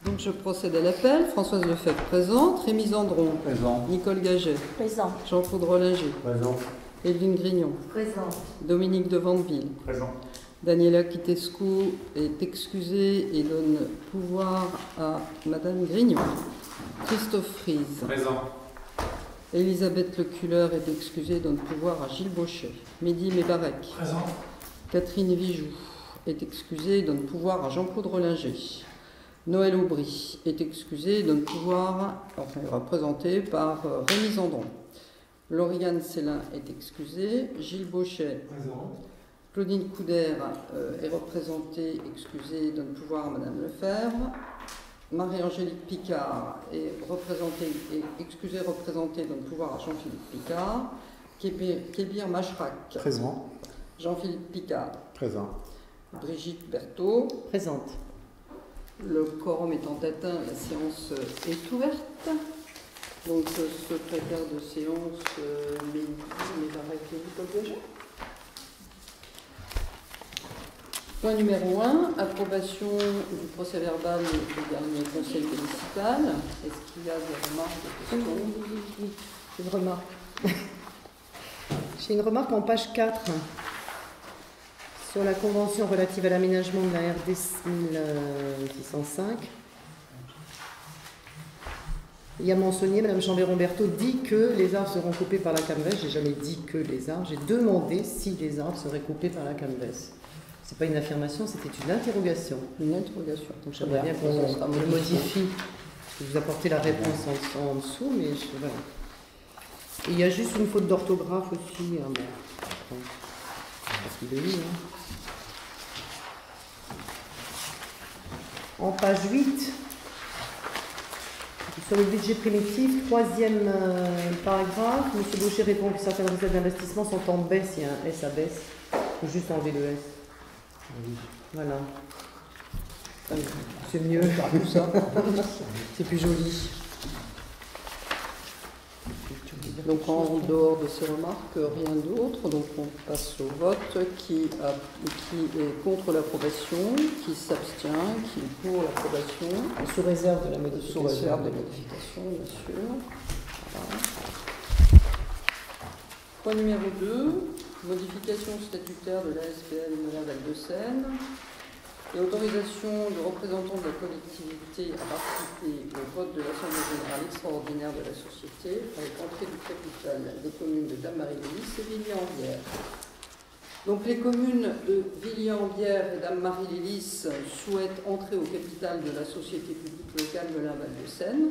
Donc je procède à l'appel. Françoise Lefebvre présente. Rémi Zandron. Présent. Nicole Gaget. Présent. Jean-Claude Rollinger. Présent. Evelyne Grignon. Présent. Dominique de Vandeville. Présent. Daniela Kitescu est excusée et donne pouvoir à Madame Grignon. Christophe Frise. Présent. Elisabeth Leculler est excusée et donne pouvoir à Gilles Bauchet. Mehdi Mebarek. Présent. Catherine Vijoux est excusée et donne pouvoir à Jean-Claude Rollinger. Noël Aubry est excusée et donne pouvoir, enfin représentée par Rémi Zandron. Lauriane Célin est excusée. Gilles Bauchet. Présent. Claudine Couder est représentée, excusée, donne pouvoir à Madame Lefebvre. Marie-Angélique Picard est représentée et excusée, représentée, donne pouvoir à Jean-Philippe Picard. Kébir Machrak. Présent. Jean-Philippe Picard. Présent. Brigitte Berthaud. Présente. Le quorum étant atteint, la séance est ouverte. Donc, secrétaire de séance, Mebarek et Nicole Gaget. Point numéro 1, approbation du procès verbal du dernier conseil municipal. Est-ce qu'il y a des remarques, des questions? Oui, j'ai une remarque. J'ai une remarque en page 4 sur la convention relative à l'aménagement de la RD 1605. Il y a mentionné, Mme Chambéron-Berthaud dit que les arbres seront coupés par la canevesse. J'ai jamais dit que les arbres. J'ai demandé si les arbres seraient coupés par la canevesse. C'est pas une affirmation, c'était une interrogation. Une interrogation. Donc j'aimerais bien qu'on le modifie. Vous apportez la réponse en dessous, mais voilà. Et il y a juste une faute d'orthographe aussi. Hein, bon. Parce qu'il est mis, hein. En page 8, sur le budget primitif, troisième paragraphe, M. Bauchet répond que certaines recettes d'investissement sont en baisse, il y a un S à baisse. Il faut juste enlever le S. Oui. Voilà. C'est mieux. C'est plus joli. Donc en dehors de ces remarques, rien d'autre. Donc on passe au vote. Qui est contre l'approbation, qui s'abstient, qui est pour l'approbation. Sous réserve de la modification. Sous réserve des modifications, bien sûr. Voilà. Point numéro 2, modification statutaire de l'ASPL Melun-Val-de-Seine et autorisation de représentants de la collectivité à participer au vote de l'Assemblée générale extraordinaire de la société avec entrée du capital des communes de Dame-Marie-Lélis et Villiers-en-Bière. Donc les communes de Villiers-en-Bière et Dame-Marie-Lélis souhaitent entrer au capital de la société publique locale Melun-Val-de-Seine.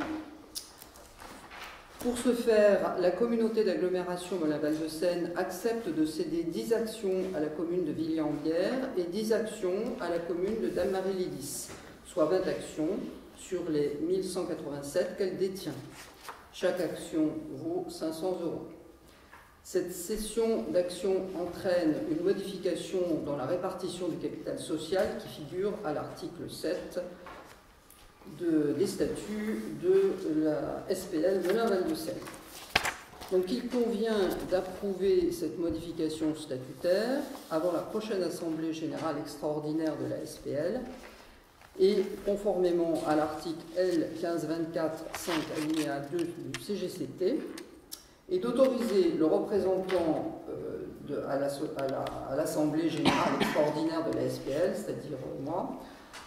Pour ce faire, la communauté d'agglomération Melun-Val-de-Seine accepte de céder 10 actions à la commune de Villiers-en-Bière et 10 actions à la commune de Dame-Marie-Lélis, soit 20 actions sur les 1187 qu'elle détient. Chaque action vaut 500 €. Cette cession d'actions entraîne une modification dans la répartition du capital social qui figure à l'article 7 des statuts de la SPL Melun-Val-de-Seine. Donc il convient d'approuver cette modification statutaire avant la prochaine Assemblée générale extraordinaire de la SPL et conformément à l'article L 1524-5 alinéa 2 du CGCT et d'autoriser le représentant à l'Assemblée générale extraordinaire de la SPL, c'est-à-dire moi,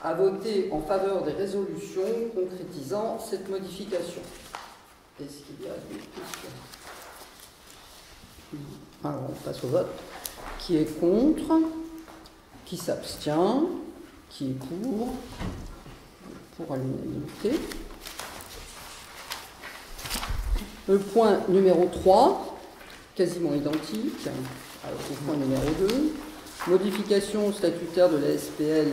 à voter en faveur des résolutions concrétisant cette modification. Est-ce qu'il y a des questions? Alors, on passe au vote. Qui est contre? Qui s'abstient? Qui est pour? Pour à l'unanimité. Le point numéro 3, quasiment identique au point numéro 2. Modification statutaire de la SPL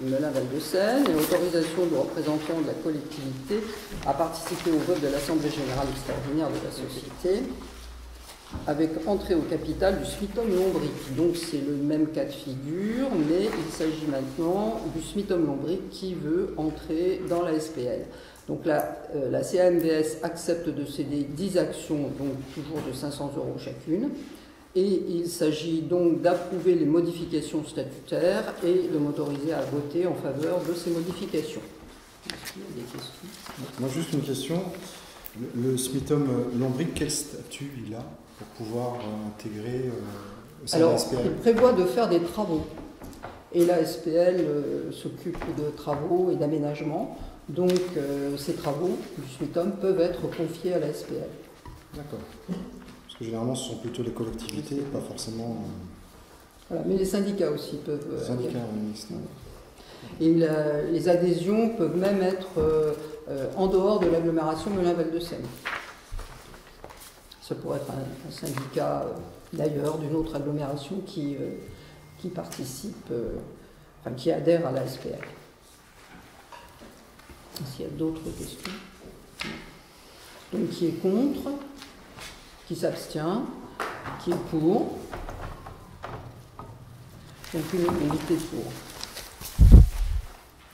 Melun-Val-de-Seine et autorisation du représentant de la collectivité à participer au vote de l'Assemblée générale extraordinaire de la société avec entrée au capital du SMITOM Lombric. Donc c'est le même cas de figure, mais il s'agit maintenant du SMITOM Lombric qui veut entrer dans la SPL. Donc la CAMVS accepte de céder 10 actions, donc toujours de 500 € chacune. Et il s'agit donc d'approuver les modifications statutaires et de m'autoriser à voter en faveur de ces modifications. Est-ce qu'il y a des questions? Moi, juste une question. Le SMITOM Lombric, quel statut il a pour pouvoir intégrer au sein de la SPL? Il prévoit de faire des travaux. Et la SPL s'occupe de travaux et d'aménagements. Donc, ces travaux du SMITOM peuvent être confiés à la SPL. D'accord. Parce que généralement, ce sont plutôt les collectivités, pas forcément... Voilà, mais les syndicats aussi peuvent... les syndicats, oui. Et les adhésions peuvent même être en dehors de l'agglomération Melun-Val de Seine. Ça pourrait être un syndicat d'ailleurs, d'une autre agglomération qui participe, qui adhère à la SPL. S'il y a d'autres questions. Donc qui est contre, qui s'abstient, qui est pour. Donc une unité pour.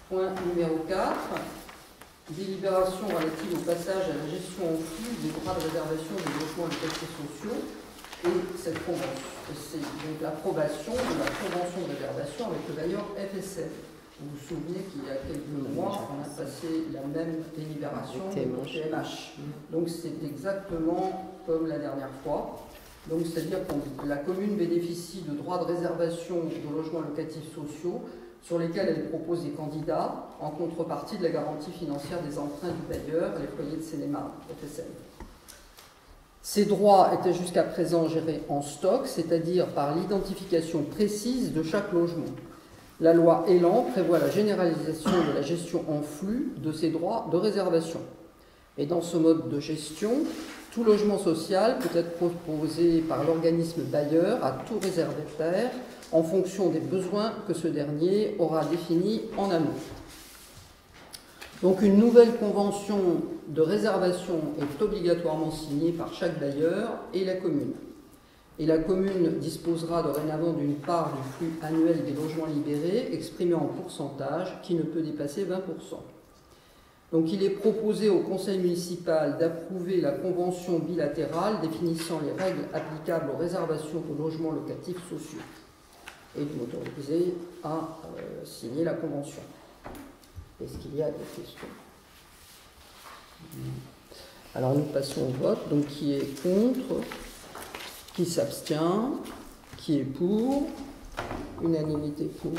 Point numéro 4. Délibération relative au passage à la gestion en flux des droits de réservation des logements locatifs sociaux et cette convention. C'est donc l'approbation de la convention de réservation avec le bailleur FSF. Vous vous souvenez qu'il y a quelques mois, on a passé la même délibération au TMH. Donc c'est exactement comme la dernière fois. Donc c'est-à-dire que la commune bénéficie de droits de réservation de logements locatifs sociaux sur lesquels elle propose des candidats en contrepartie de la garantie financière des emprunts du bailleur, les foyers de Seine-et-Marne, FSM. Ces droits étaient jusqu'à présent gérés en stock, c'est-à-dire par l'identification précise de chaque logement. La loi Elan prévoit la généralisation de la gestion en flux de ces droits de réservation. Et dans ce mode de gestion, tout logement social peut être proposé par l'organisme bailleur à tout réservataire en fonction des besoins que ce dernier aura définis en amont. Donc une nouvelle convention de réservation est obligatoirement signée par chaque bailleur et la commune. Et la commune disposera dorénavant d'une part du flux annuel des logements libérés exprimé en pourcentage qui ne peut dépasser 20%. Donc il est proposé au conseil municipal d'approuver la convention bilatérale définissant les règles applicables aux réservations de logements locatifs sociaux et de m'autoriser à signer la convention. Est-ce qu'il y a des questions? Alors nous passons au vote. Donc qui est contre? Qui s'abstient? Qui est pour? Unanimité pour.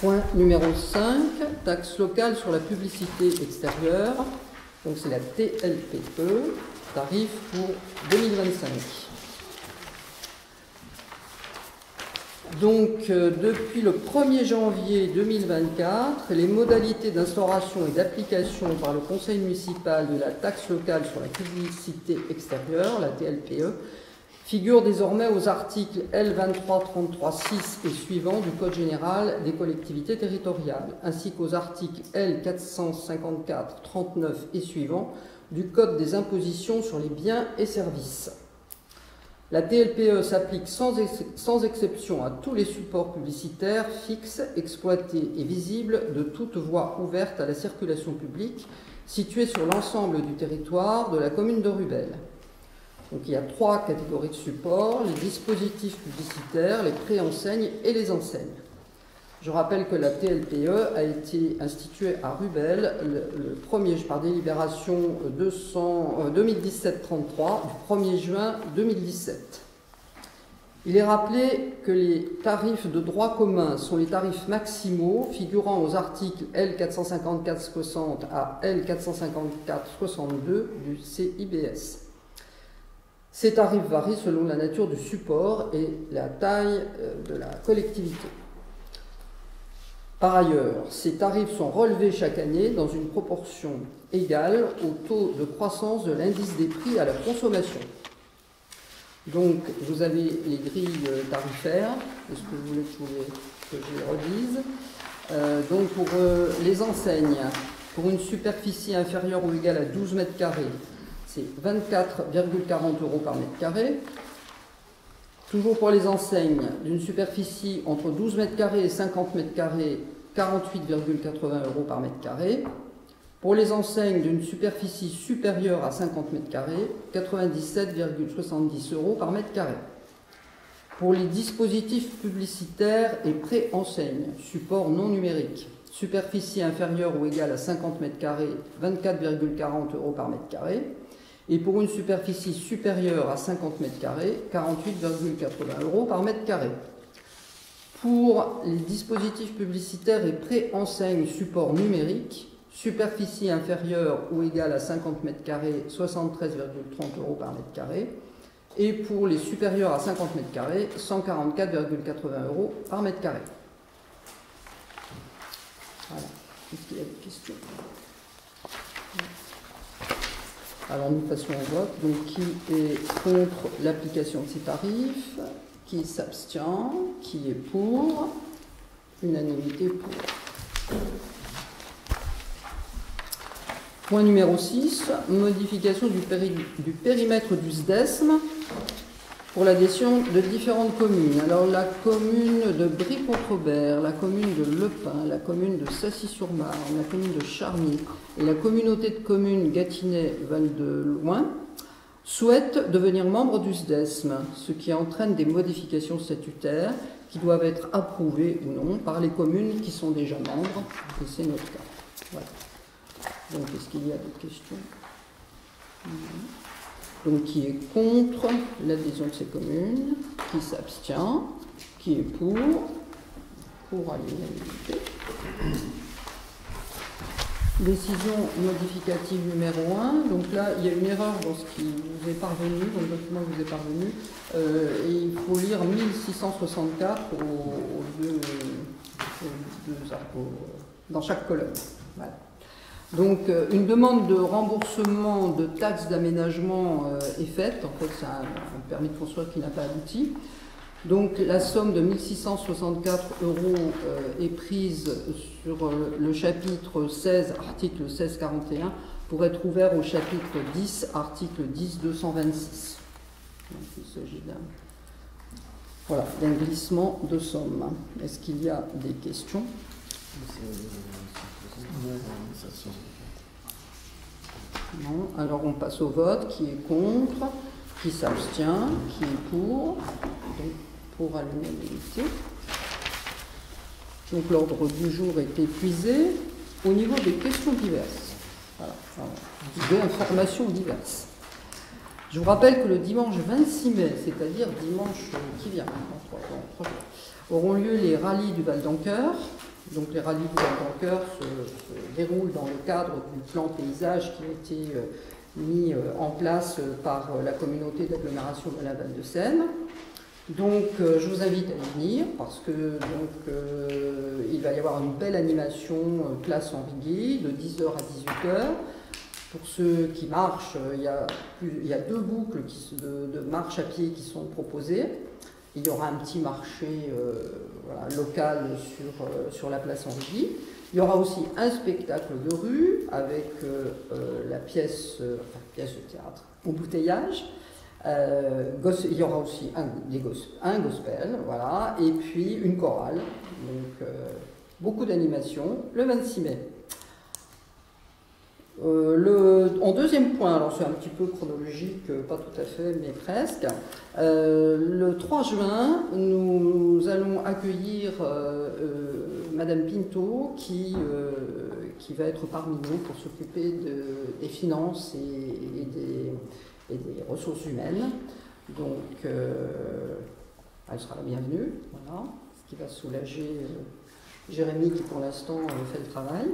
Point numéro 5, taxe locale sur la publicité extérieure. Donc c'est la TLPE, tarif pour 2025. Donc, depuis le 1er janvier 2024, les modalités d'instauration et d'application par le conseil municipal de la taxe locale sur la publicité extérieure, la TLPE, figurent désormais aux articles L2333-6 et suivants du Code général des collectivités territoriales, ainsi qu'aux articles L454-39 et suivants du Code des impositions sur les biens et services. La TLPE s'applique sans exception à tous les supports publicitaires fixes, exploités et visibles de toute voie ouverte à la circulation publique située sur l'ensemble du territoire de la commune de Rubel. Donc il y a 3 catégories de supports, les dispositifs publicitaires, les préenseignes et les enseignes. Je rappelle que la TLPE a été instituée à Rubel le 1er, par délibération 2017-33 du 1er juin 2017. Il est rappelé que les tarifs de droit commun sont les tarifs maximaux figurant aux articles L454-60 à L454-62 du CIBS. Ces tarifs varient selon la nature du support et la taille de la collectivité. Par ailleurs, ces tarifs sont relevés chaque année dans une proportion égale au taux de croissance de l'indice des prix à la consommation. Donc, vous avez les grilles tarifaires. Est-ce que vous voulez que je les redise? Donc, pour les enseignes, pour une superficie inférieure ou égale à 12 mètres carrés, c'est 24,40 € par mètre carré. Toujours pour les enseignes, d'une superficie entre 12 mètres carrés et 50 mètres carrés, 48,80 € par mètre carré. Pour les enseignes d'une superficie supérieure à 50 mètres carrés, 97,70 € par mètre carré. Pour les dispositifs publicitaires et pré-enseignes, support non numérique, superficie inférieure ou égale à 50 mètres carrés, 24,40 € par mètre carré. Et pour une superficie supérieure à 50 mètres carrés, 48,80 € par mètre carré. Pour les dispositifs publicitaires et pré-enseignes support numérique, superficie inférieure ou égale à 50 mètres carrés, 73,30 € par mètre carré. Et pour les supérieurs à 50 mètres carrés, 144,80 € par mètre carré. Voilà. Est-ce qu'il y a des questions? Alors nous passons au vote. Donc qui est contre l'application de ces tarifs? Qui s'abstient? Qui est pour? Unanimité pour. Point numéro 6, modification du périmètre du SDESM pour l'adhésion de différentes communes. Alors la commune de Brie-Contrebert, la commune de Lepin, la commune de Sassy-sur-Marne, la commune de Charny et la communauté de communes Gâtinais-Val-de-Loing souhaitent devenir membres du SDESM, ce qui entraîne des modifications statutaires qui doivent être approuvées ou non par les communes qui sont déjà membres, et c'est notre cas. Voilà. Donc, est-ce qu'il y a des questions? Donc, qui est contre l'adhésion de ces communes? Qui s'abstient? Qui est pour? Pour à l'unanimité. Décision modificative numéro 1. Donc là, il y a une erreur dans ce qui vous est parvenu, dans le document qui vous est parvenu. Et il faut lire 1664 dans chaque colonne. Voilà. Donc, une demande de remboursement de taxes d'aménagement est faite. En fait, c'est un permis de construire qui n'a pas abouti. Donc, la somme de 1664 € est prise sur le chapitre 16, article 1641, pour être ouvert au chapitre 10, article 10.226. Donc, il s'agit d'un glissement de somme. Est-ce qu'il y a des questions? Non. Alors on passe au vote. Qui est contre? Qui s'abstient? Qui est pour? Donc pour à l'unanimité. Donc l'ordre du jour est épuisé. Au niveau des questions diverses, voilà, des informations diverses. Je vous rappelle que le dimanche 26 mai, c'est-à-dire dimanche qui vient, dans 3 jours, auront lieu les rallyes du Val d'Anqueur. Donc les rallyes du Val d'Anqueur se déroulent dans le cadre du plan paysage qui a été mis en place par la communauté d'agglomération de la Val-de-Seine. Donc je vous invite à y venir parce que il va y avoir une belle animation place Henri-Guy de 10h à 18h. Pour ceux qui marchent, il y a 2 boucles de marche à pied qui sont proposées. Il y aura un petit marché local sur la place Henri-Guy. Il y aura aussi un spectacle de rue avec la pièce de théâtre Embouteillage. Il y aura aussi un gospel, voilà, et puis une chorale. Donc beaucoup d'animations le 26 mai. En deuxième point, alors c'est un petit peu chronologique, pas tout à fait, mais presque. Le 3 juin, nous allons accueillir Madame Pinto qui va être parmi nous pour s'occuper des finances et des ressources humaines. Donc, elle sera la bienvenue, voilà, ce qui va soulager Jérémy qui pour l'instant fait le travail.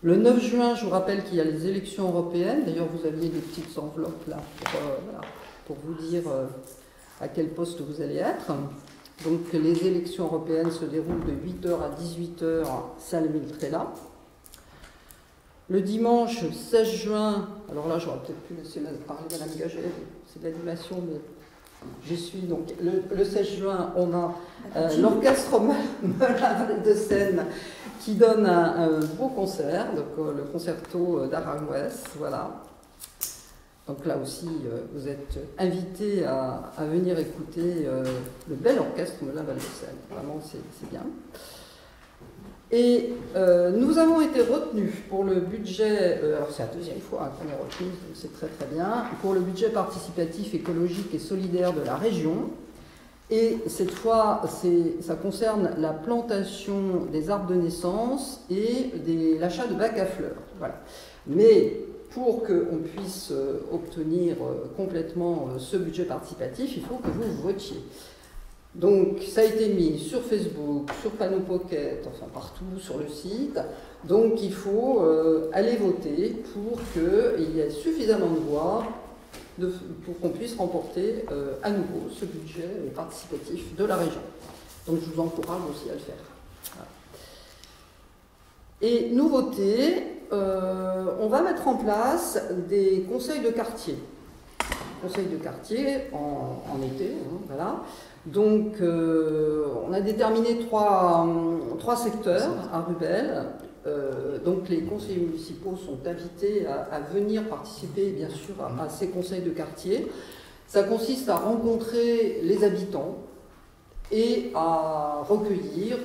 Le 9 juin, je vous rappelle qu'il y a les élections européennes. D'ailleurs, vous aviez des petites enveloppes là pour vous dire à quel poste vous allez être. Donc, les élections européennes se déroulent de 8h à 18h, salle Miltrella. Le dimanche 16 juin, alors là, j'aurais peut-être pu laisser parler Madame Gaget, c'est de l'animation, mais j'y suis. Donc, le 16 juin, on a l'orchestre Melun de Seine qui donne un beau concert, donc le concerto d'Aranjuez, voilà. Donc là aussi, vous êtes invités à venir écouter le bel orchestre Melun-Val de Seine. Vraiment, c'est bien. Et nous avons été retenus pour le budget, alors c'est la deuxième fois qu'on est retenus, donc c'est très très bien, pour le budget participatif, écologique et solidaire de la région. Et cette fois, ça concerne la plantation des arbres de naissance et l'achat de bacs à fleurs. Voilà. Mais pour qu'on puisse obtenir complètement ce budget participatif, il faut que vous votiez. Donc ça a été mis sur Facebook, sur Panneau Pocket, enfin partout sur le site. Donc il faut aller voter pour qu'il y ait suffisamment de voix pour qu'on puisse remporter à nouveau ce budget participatif de la région. Donc je vous encourage aussi à le faire. Voilà. Et nouveauté, on va mettre en place des conseils de quartier. Conseils de quartier en été, hein, voilà. Donc on a déterminé trois secteurs à Rubel. Donc les conseillers municipaux sont invités à venir participer bien sûr à ces conseils de quartier. Ça consiste à rencontrer les habitants et à recueillir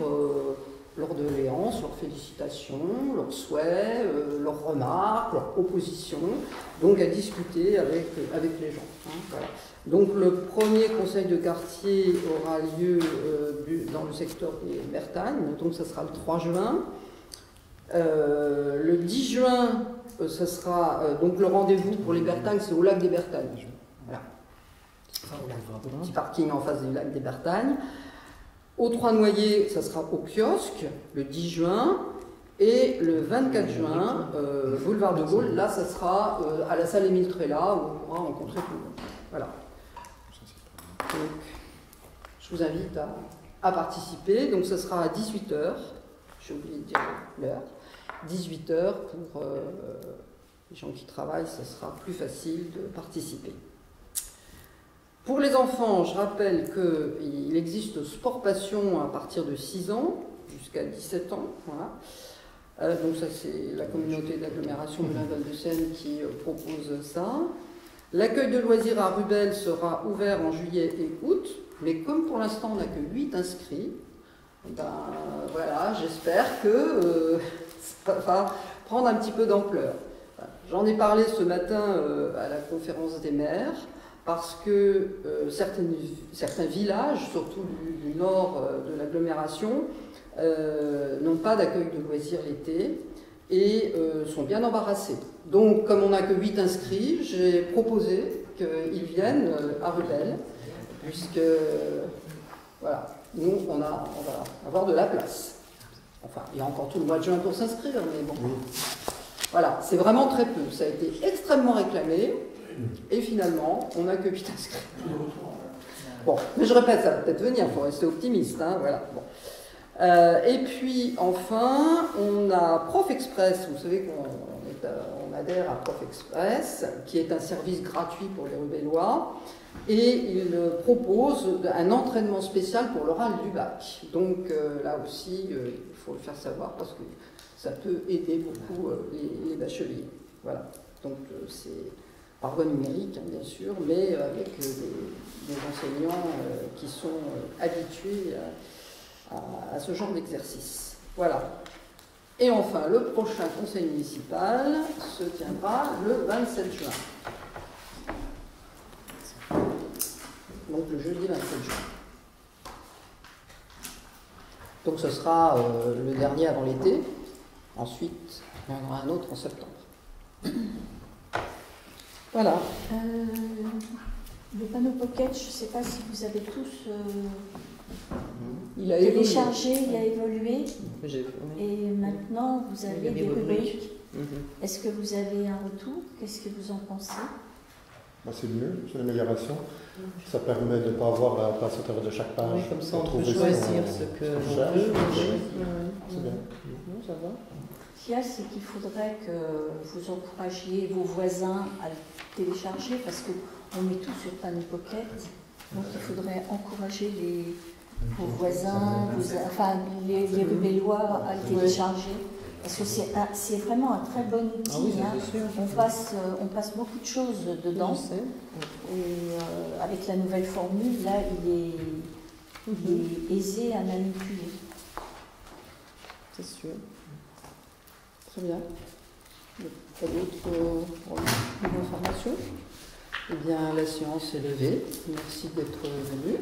leurs doléances, leurs félicitations, leurs souhaits, leurs remarques, leurs propositions, donc à discuter avec les gens. Hein, voilà. Donc le premier conseil de quartier aura lieu dans le secteur des Bertagnes, donc ça sera le 3 juin. Le 10 juin, ce sera donc le rendez-vous pour les Bertagnes, c'est au lac des Bertagnes. Voilà. Petit parking en face du lac des Bertagnes. Au 3 Noyers, ça sera au kiosque, le 10 juin. Et le 24 juin, boulevard de Gaulle, là, ça sera à la salle Émile Trélat, où on pourra rencontrer tout le monde. Voilà. Donc, je vous invite à participer. Donc, ce sera à 18h. J'ai oublié de dire l'heure. 18h pour les gens qui travaillent, ça sera plus facile de participer. Pour les enfants, je rappelle qu'il existe Sport Passion à partir de 6 ans jusqu'à 17 ans. Voilà. Donc ça, c'est la communauté d'agglomération de Val-de-Seine qui propose ça. L'accueil de loisirs à Rubel sera ouvert en juillet et août, mais comme pour l'instant on n'a que 8 inscrits, ben, voilà, j'espère que ça va prendre un petit peu d'ampleur. J'en ai parlé ce matin à la conférence des maires, parce que certains villages, surtout du nord de l'agglomération, n'ont pas d'accueil de loisirs l'été et sont bien embarrassés. Donc, comme on n'a que 8 inscrits, j'ai proposé qu'ils viennent à Rubel, puisque voilà, nous, on va avoir de la place. Enfin, il y a encore tout le mois de juin pour s'inscrire, mais bon. Voilà, c'est vraiment très peu. Ça a été extrêmement réclamé, et finalement, on n'a que 8 inscrits. Bon, mais je répète, ça va peut-être venir, il faut rester optimiste, hein, voilà. Bon. Et puis, enfin, on a Prof Express, vous savez qu'on adhère à Prof Express, qui est un service gratuit pour les Rubellois, et il propose un entraînement spécial pour l'oral du bac. Donc là aussi, il faut le faire savoir parce que ça peut aider beaucoup les bacheliers. Voilà. Donc c'est par voie numérique, hein, bien sûr, mais avec des enseignants qui sont habitués à ce genre d'exercice. Voilà. Et enfin, le prochain conseil municipal se tiendra le 27 juin. Donc le jeudi 27 juin. Donc ce sera le dernier avant l'été. Ensuite, il y en aura un autre en septembre. Voilà. Le panneau Pocket, je ne sais pas si vous avez tous il a téléchargé, il a évolué. Oui. Et maintenant, vous avez des rubriques. Est-ce que vous avez un retour? Qu'est-ce que vous en pensez? Bah, c'est mieux, c'est l'amélioration. Ça permet de ne pas avoir la place au travers de chaque page. Oui, comme ça, on peut choisir ce que l'on veut. C'est bien. Non, ça va. Ce qu'il y a, c'est qu'il faudrait que vous encouragiez vos voisins à le télécharger parce qu'on met tout sur Panneau Pocket. Donc il faudrait encourager vos voisins, les Rubellois à le télécharger. Parce que c'est vraiment un très bon outil. Ah oui, hein. On passe beaucoup de choses dedans. Et avec la nouvelle formule, là, il est aisé à manipuler. C'est sûr. Très bien. Pas d'autres informations? Eh bien, la séance est levée. Merci d'être venu.